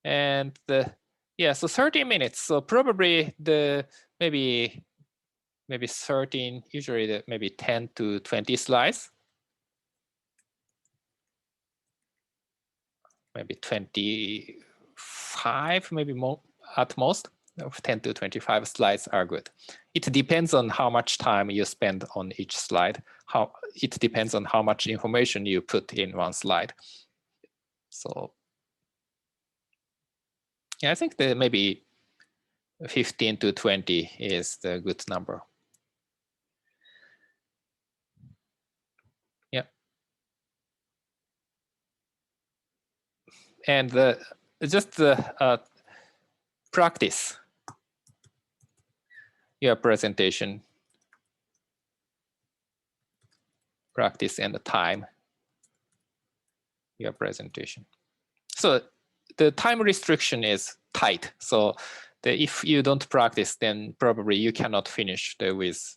Speaker 1: And yeah, so 30 minutes. So probably maybe 13, usually maybe 10 to 20 slides. Maybe 25, maybe more at most. 10 to 25 slides are good. It depends on how much time you spend on each slide. It depends on how much information you put in one slide. So yeah, I think that maybe 15 to 20 is the good number. Yeah. And just practice your presentation, practice and the time your presentation. So the time restriction is tight. So if you don't practice, then probably you cannot finish with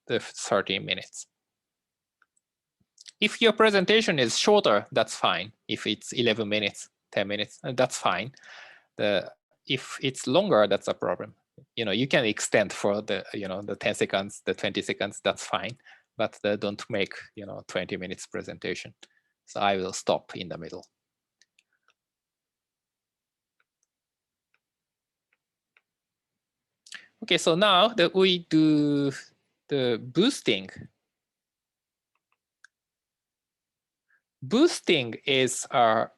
Speaker 1: the 30 minutes. If your presentation is shorter, that's fine. If it's 11 minutes, 10 minutes, that's fine. If it's longer, that's a problem. You can extend for the 10 seconds, the 20 seconds, that's fine. But don't make 20 minutes presentation. So I will stop in the middle. Okay, so now that we do the boosting. Boosting is a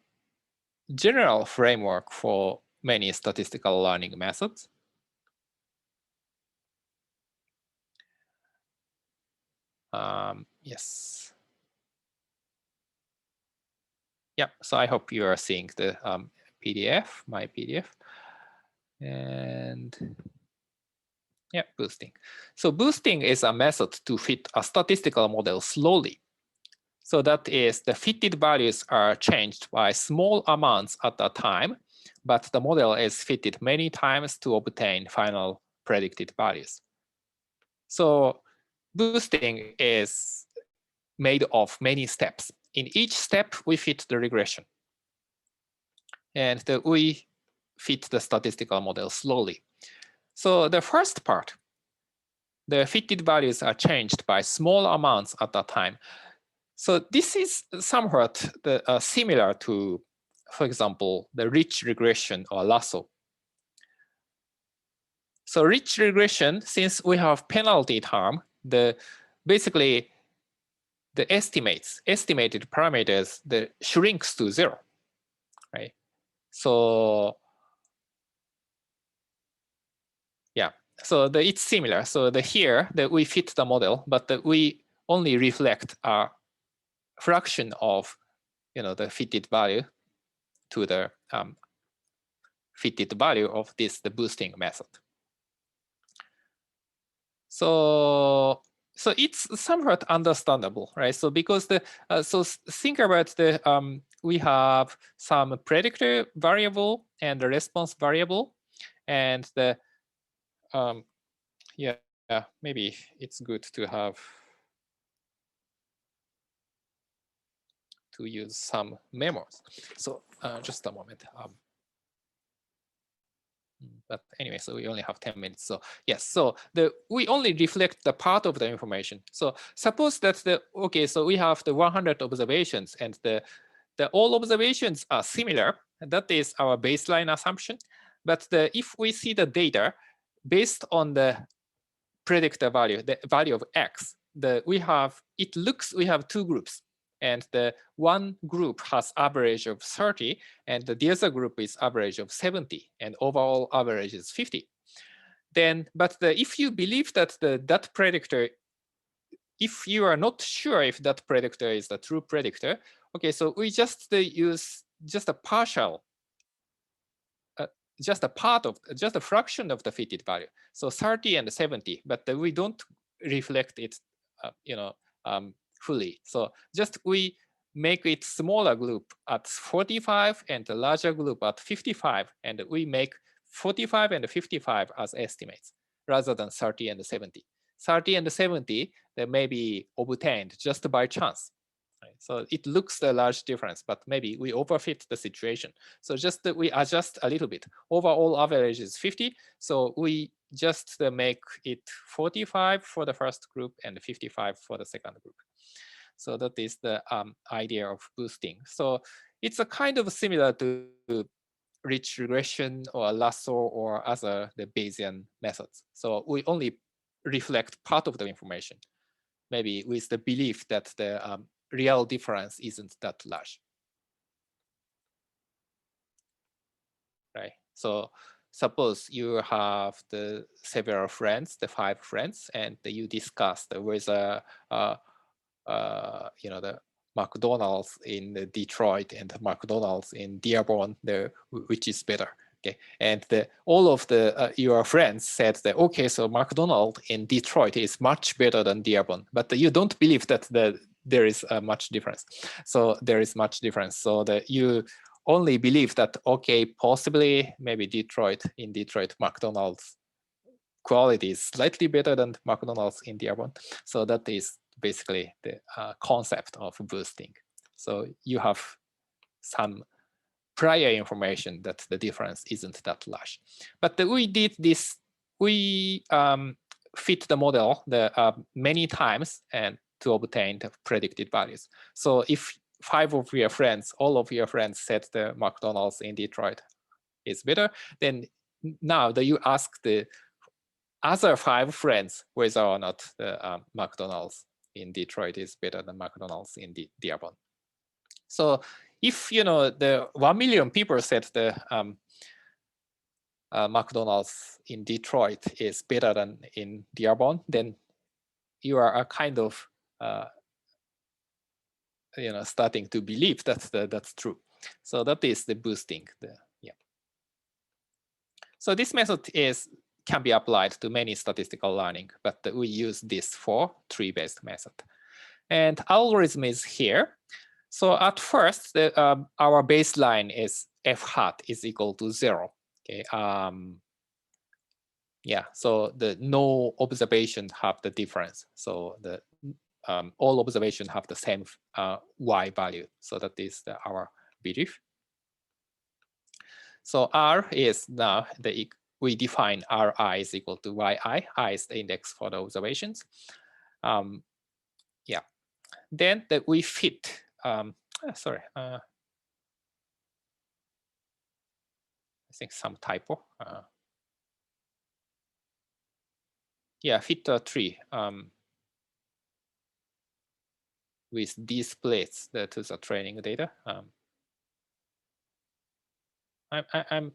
Speaker 1: general framework for many statistical learning methods. Yes. Yeah, so I hope you are seeing the PDF, my PDF. And yeah, boosting. So boosting is a method to fit a statistical model slowly. So that is, the fitted values are changed by small amounts at a time, but the model is fitted many times to obtain final predicted values. So boosting is made of many steps. In each step, we fit the regression. And we fit the statistical model slowly. So the first part, the fitted values are changed by small amounts at a time. So this is somewhat similar to, for example, the rich regression or lasso. So rich regression, since we have penalty term, basically the estimated parameters, shrinks to 0, right? So yeah, so it's similar. So here that we fit the model, but we only reflect a fraction of the fitted value to the fitted value of the boosting method. So it's somewhat understandable, right? So because so think about we have some predictor variable and the response variable, and yeah, maybe it's good to use some memos. So just a moment. But anyway, so we only have 10 minutes. So yes, so we only reflect the part of the information. So suppose that so we have the 100 observations and the all observations are similar. That is our baseline assumption. But if we see the data based on the predictor value, the value of x, we have two groups. And the one group has average of 30, and the other group is average of 70, and overall average is 50. Then, but if you believe that that predictor, if you are not sure if that predictor is the true predictor, okay, so we just use just a partial, just a fraction of the fitted value. So 30 and 70, but we don't reflect it, fully. So just we make it smaller group at 45 and a larger group at 55, and we make 45 and 55 as estimates rather than 30 and 70. 30 and 70, they may be obtained just by chance. Right? So it looks a large difference, but maybe we overfit the situation. So just we adjust a little bit. Overall average is 50, so we just make it 45 for the first group and 55 for the second group. So that is the idea of boosting. So it's a kind of similar to rich regression or lasso or other the Bayesian methods. So we only reflect part of the information, maybe with the belief that the real difference isn't that large. Right. So suppose you have the several friends, the 5 friends, and you discussed whether the McDonald's in Detroit and the McDonald's in Dearborn, which is better. Okay, and all of your friends said that okay, so McDonald's in Detroit is much better than Dearborn, but you don't believe that there is much difference. So there is much difference. So that you only believe that okay, possibly maybe in Detroit McDonald's quality is slightly better than McDonald's in Dearborn. So that is basically the concept of boosting. So you have some prior information that the difference isn't that large. But we did this, we fit the model many times and to obtain the predicted values. So if 5 of your friends, all of your friends said the McDonald's in Detroit is better, then now that you ask the other 5 friends whether or not the McDonald's in Detroit is better than McDonald's in Dearborn. So if the 1 million people said the McDonald's in Detroit is better than in Dearborn, then you are a kind of starting to believe that's true. So that is the boosting. So this method can be applied to many statistical learning, but we use this for tree-based method. And algorithm is here. So at first, our baseline is f hat is equal to 0. Okay. So the no observation have the difference. So the all observation have the same y value. So that is our belief. So R is now we define Ri is equal to yi. I is the index for the observations. Then that we fit. Sorry. I think some typo. Fit a tree with these plates to the training data. I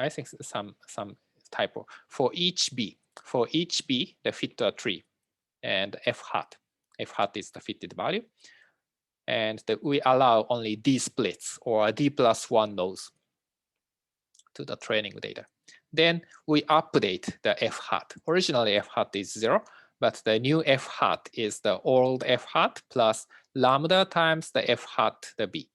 Speaker 1: think some typo for each B. For each B, the fit a tree, and f hat. F hat is the fitted value, and we allow only D splits or D+1 nodes to the training data. Then we update the f hat. Originally f hat is 0, but the new f hat is the old f hat plus lambda times the f hat, the B.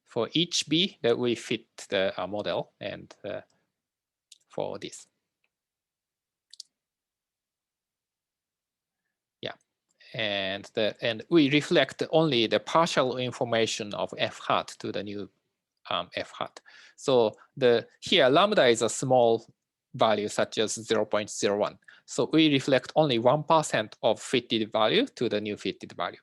Speaker 1: For each B that we fit the model and for this. and we reflect only the partial information of f hat to the new f hat. So here lambda is a small value such as 0.01. So we reflect only 1% of fitted value to the new fitted value.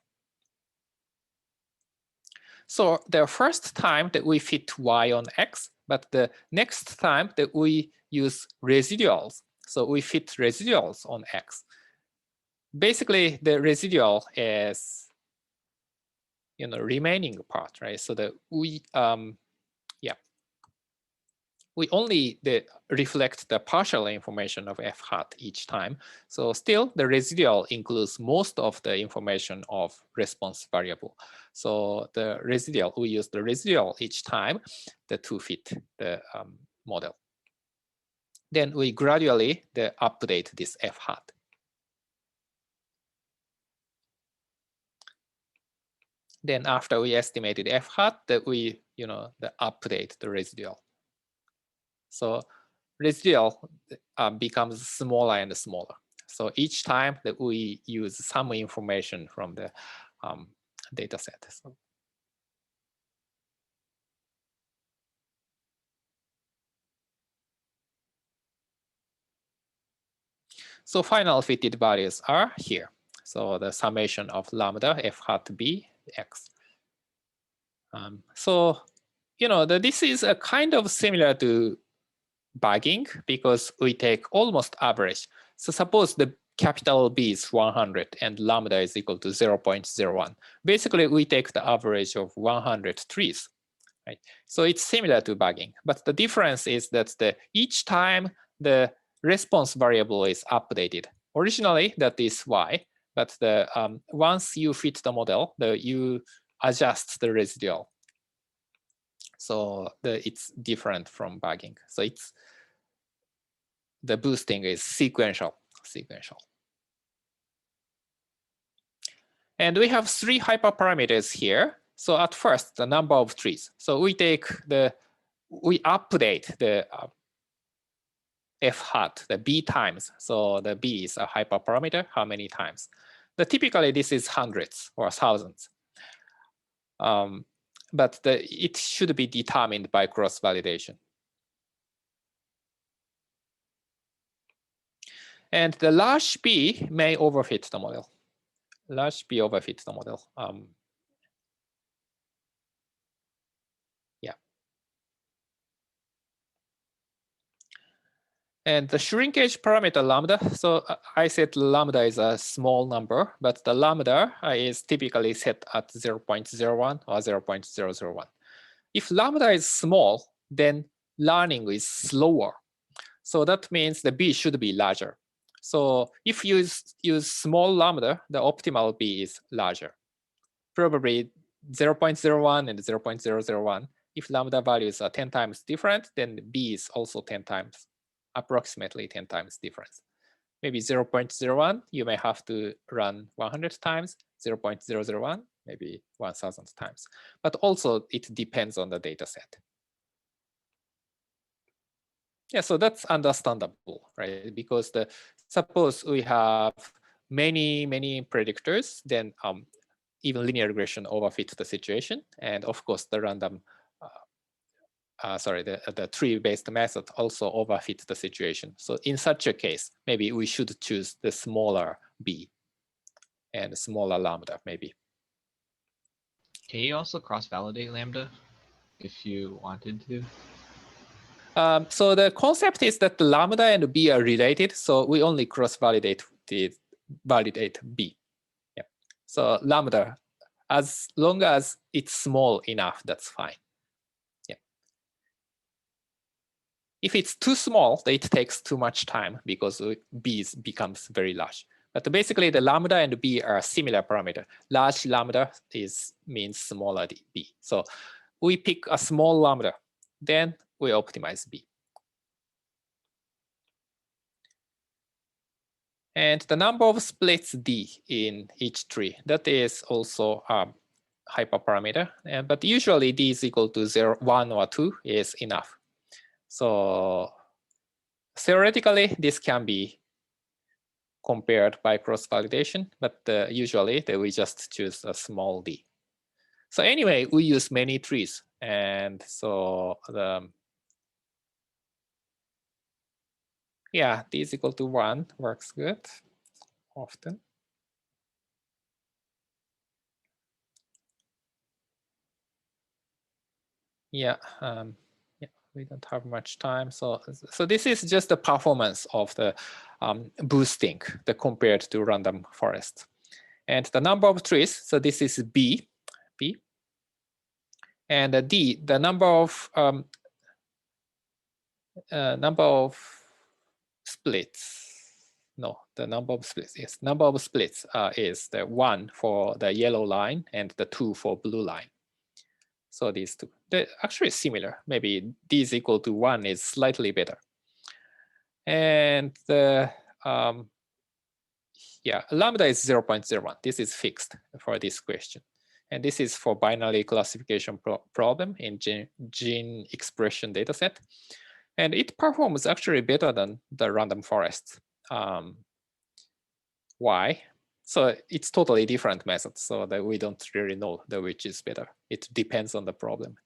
Speaker 1: So the first time that we fit y on x, but the next time that we use residuals. So we fit residuals on x. Basically, the residual is remaining part, right? So that we we only reflect the partial information of f hat each time. So still the residual includes most of the information of response variable. So the residual, we use the residual each time to fit the model. Then we gradually update this f hat. Then after we estimated f hat, that we update the residual. So residual becomes smaller and smaller. So each time that we use some information from the data set. So final fitted values are here. So the summation of lambda f hat b x. So this is a kind of similar to bagging because we take almost average. So suppose the capital B is 100 and lambda is equal to 0.01. Basically, we take the average of 100 trees, right? So it's similar to bagging, but the difference is that each time the response variable is updated. Originally, that is y, but once you fit the model, you adjust the residual. So it's different from bagging. So the boosting is sequential. And we have 3 hyperparameters here. So at first, the number of trees. So we update the f hat, the b times. So the b is a hyperparameter, how many times. Typically, this is hundreds or thousands. But it should be determined by cross-validation. And the large B may overfit the model. Large B overfits the model. Yeah. And the shrinkage parameter lambda. So I said lambda is a small number, but the lambda is typically set at 0.01 or 0.001. If lambda is small, then learning is slower. So that means the B should be larger. So if you use small lambda, the optimal B is larger. Probably 0.01 and 0.001. If lambda values are 10 times different, then B is also 10 times, approximately 10 times difference. Maybe 0.01, you may have to run 100 times, 0.001, maybe 1,000 times. But also it depends on the data set. Yeah, so that's understandable, right? Because suppose we have many predictors, then even linear regression overfits the situation, and of course the random, the tree-based method also overfits the situation. So in such a case, maybe we should choose the smaller b and smaller lambda, maybe.
Speaker 4: Can you also cross-validate lambda if you wanted to?
Speaker 1: So the concept is that the lambda and b are related, so we only cross-validate validate b. Yeah. So lambda, as long as it's small enough, that's fine. Yeah. If it's too small, it takes too much time because b becomes very large. But basically, the lambda and b are similar parameter. Large lambda means smaller b. So we pick a small lambda, then we optimize b. And the number of splits d in each tree, that is also a hyperparameter. But usually d is equal to 0, 1, or 2 is enough. So theoretically, this can be compared by cross-validation, but usually we just choose a small d. So anyway, we use many trees, and so yeah, d is equal to 1 works good often. Yeah, yeah, we don't have much time. So this is just the performance of the boosting, the compared to random forest. And the number of trees, so this is B. And D, the number of splits. No, the number of splits, yes. Number of splits is the 1 for the yellow line and the 2 for blue line. So these two, they're actually similar. Maybe d is equal to 1 is slightly better. And the yeah, lambda is 0.01. This is fixed for this question. And this is for binary classification problem in gene expression dataset. And it performs actually better than the random forest. Why? So it's totally different methods, so that we don't really know which is better. It depends on the problem.